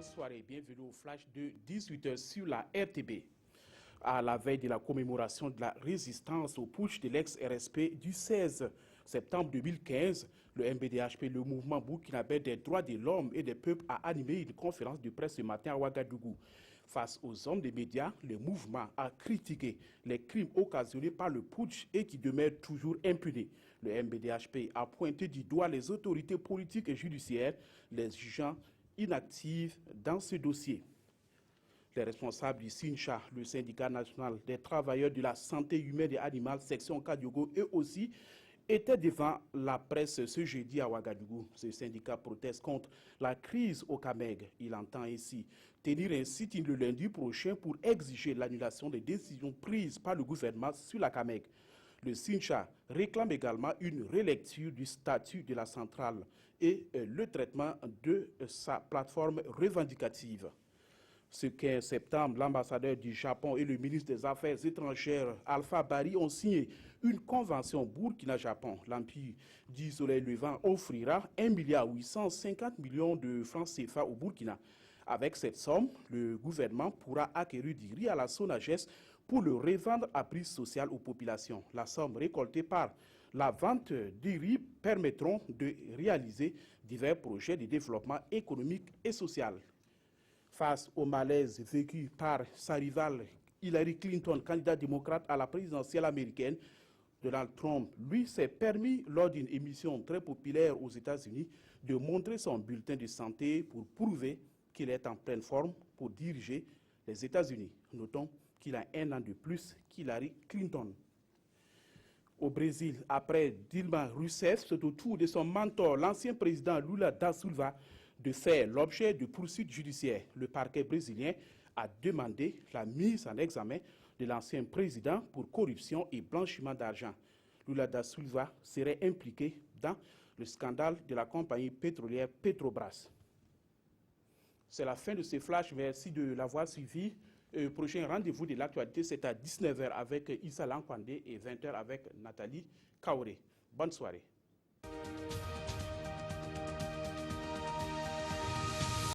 Bonsoir et bienvenue au flash de 18h sur la RTB. À la veille de la commémoration de la résistance au putsch de l'ex-RSP du 16 septembre 2015, le MBDHP, le mouvement burkinabé des droits de l'homme et des peuples, a animé une conférence de presse ce matin à Ouagadougou. Face aux hommes des médias, le mouvement a critiqué les crimes occasionnés par le putsch et qui demeurent toujours impunis. Le MBDHP a pointé du doigt les autorités politiques et judiciaires, les jugeant inactives dans ce dossier. Les responsables du SYNCHA, le syndicat national des travailleurs de la santé humaine et animale, section Kadiogo, eux aussi, étaient devant la presse ce jeudi à Ouagadougou. Ce syndicat proteste contre la crise au Kameg. Il entend ainsi tenir un sit-in le lundi prochain pour exiger l'annulation des décisions prises par le gouvernement sur la Kameg. Le SYNCHA réclame également une relecture du statut de la centrale et le traitement de sa plateforme revendicative. Ce 15 septembre, l'ambassadeur du Japon et le ministre des Affaires étrangères Alpha Bari ont signé une convention Burkina-Japon. L'Empire du Soleil Levant offrira 1,850 milliard de francs CFA au Burkina. Avec cette somme, le gouvernement pourra acquérir du riz à la SONAGES pour le revendre à prix social aux populations. La somme récoltée par la vente du riz permettront de réaliser divers projets de développement économique et social. Face au malaise vécu par sa rivale Hillary Clinton, candidat démocrate à la présidentielle américaine, Donald Trump, lui, s'est permis, lors d'une émission très populaire aux États-Unis, de montrer son bulletin de santé pour prouver qu'il est en pleine forme pour diriger les États-Unis. Notons qu'il a 1 an de plus qu'Hillary Clinton. Au Brésil, après Dilma Rousseff, c'est au tour de son mentor, l'ancien président Lula da Silva, de faire l'objet de poursuites judiciaires. Le parquet brésilien a demandé la mise en examen de l'ancien président pour corruption et blanchiment d'argent. Lula da Silva serait impliqué dans le scandale de la compagnie pétrolière Petrobras. C'est la fin de ce flash. Merci de l'avoir suivi. Prochain rendez-vous de l'actualité, c'est à 19h avec Issa Lankwande et 20h avec Nathalie Kaoré. Bonne soirée.